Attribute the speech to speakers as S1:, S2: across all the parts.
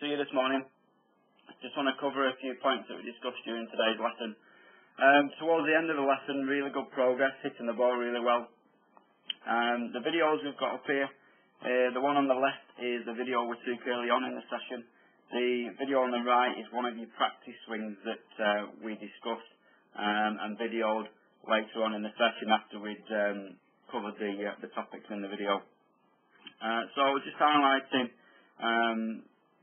S1: see you this morning. Just want to cover a few points that we discussed during today's lesson. Towards the end of the lesson, really good progress, hitting the ball really well. The videos we've got up here, the one on the left is the video we took early on in the session. The video on the right is one of your practice swings that we discussed and videoed later on in the session after we'd covered the topics in the video. So just highlighting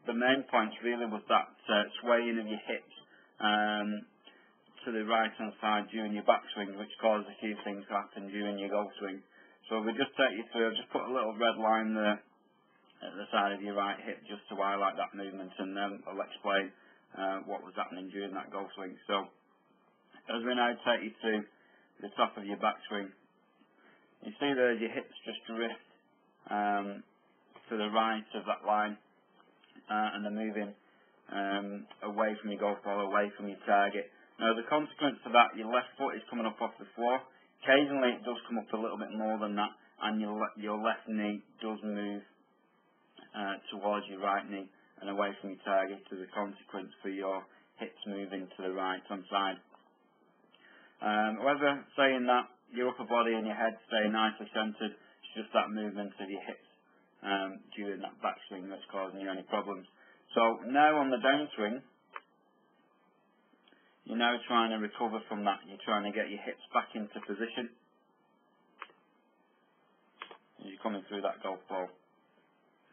S1: the main points really was that swaying of your hips to the right hand side during your backswing, which caused a few things to happen during your golf swing. So we'll just take you through, I've just put a little red line there at the side of your right hip just to highlight that movement, and then I'll explain what was happening during that golf swing. So as we now take you through the top of your backswing, you see there your hips just drift to the right of that line, and they're moving away from your golf ball, away from your target. Now the consequence of that, your left foot is coming up off the floor. Occasionally it does come up a little bit more than that, and your left knee does move towards your right knee and away from your target as a consequence for your hips moving to the right hand side. However, saying that, your upper body and your head stay nicely centred. It's just that movement of your hips during that backswing that's causing you any problems. So now on the downswing, you're now trying to recover from that. You're trying to get your hips back into position as you're coming through that golf ball.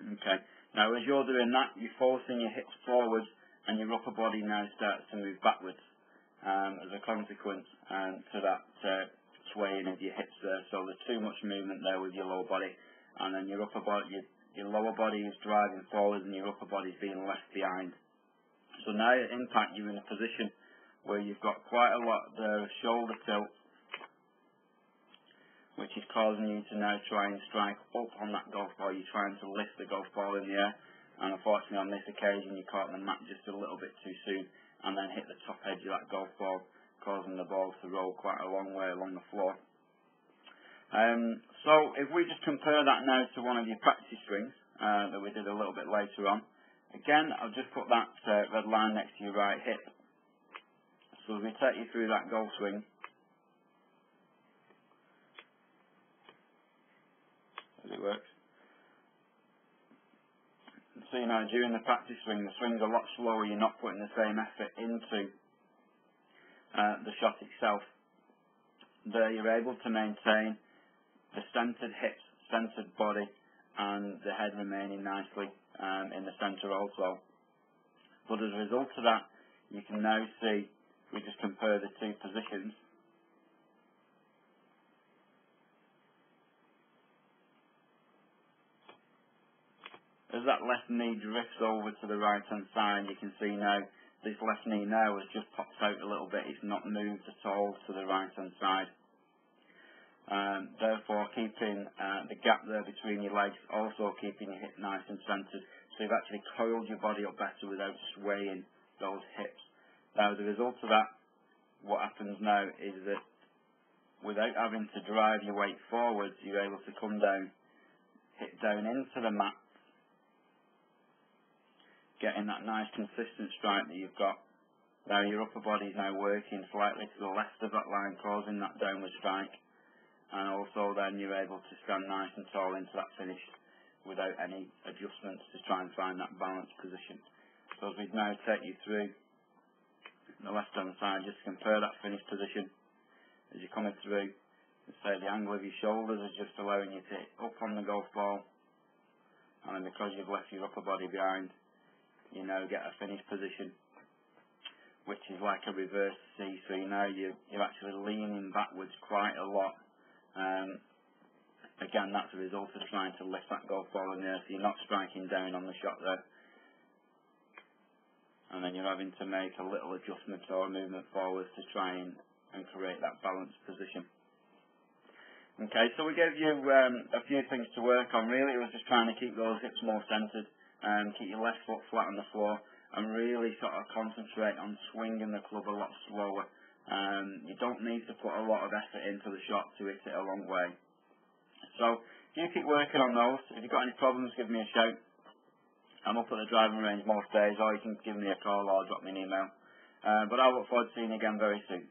S1: Okay. Now as you're doing that, you're forcing your hips forwards and your upper body now starts to move backwards as a consequence to that swaying of your hips there. So there's too much movement there with your lower body, and then your upper body, your lower body is driving forward and your upper body is being left behind. So now at impact you're in a position where you've got quite a lot there of shoulder tilt, which is causing you to now try and strike up on that golf ball. You're trying to lift the golf ball in the air, and unfortunately on this occasion you caught the mat just a little bit too soon and then hit the top edge of that golf ball, causing the ball to roll quite a long way along the floor. So if we just compare that now to one of your practice swings that we did a little bit later on, again I've just put that red line next to your right hip. So as we take you through that golf swing, as it works, so you know during the practice swing, the swing's a lot slower, you're not putting the same effort into the shot itself. There you're able to maintain the centred hips, centred body, and the head remaining nicely in the centre also. But as a result of that, you can now see, if we just compare the two positions, as that left knee drifts over to the right hand side, you can see now this left knee now has just popped out a little bit. It's not moved at all to the right hand side. Therefore keeping the gap there between your legs, also keeping your hip nice and centred. So you've actually coiled your body up better without swaying those hips. Now as a result of that, what happens now is that without having to drive your weight forwards, you're able to come down, hit down into the mat, getting that nice consistent strike that you've got. Now your upper body is now working slightly to the left of that line, causing that downward strike, and also then you're able to stand nice and tall into that finish without any adjustments to try and find that balanced position. So as we now take you through the left hand side, just compare that finish position as you're coming through. Say the angle of your shoulders is just allowing you to hit up on the golf ball, and then because you've left your upper body behind, you now get a finish position which is like a reverse C. So you know you're actually leaning backwards quite a lot. Again, that's a result of trying to lift that golf ball in the air, so you're not striking down on the shot there, and then you're having to make a little adjustment or a movement forwards to try and create that balanced position. Okay, so we gave you a few things to work on. Really it was just trying to keep those hips more centred, keep your left foot flat on the floor, and really sort of concentrate on swinging the club a lot slower. You don't need to put a lot of effort into the shot to hit it a long way. So you keep working on those. If you've got any problems, give me a shout. I'm up at the driving range most days, or you can give me a call or drop me an email. But I look forward to seeing you again very soon.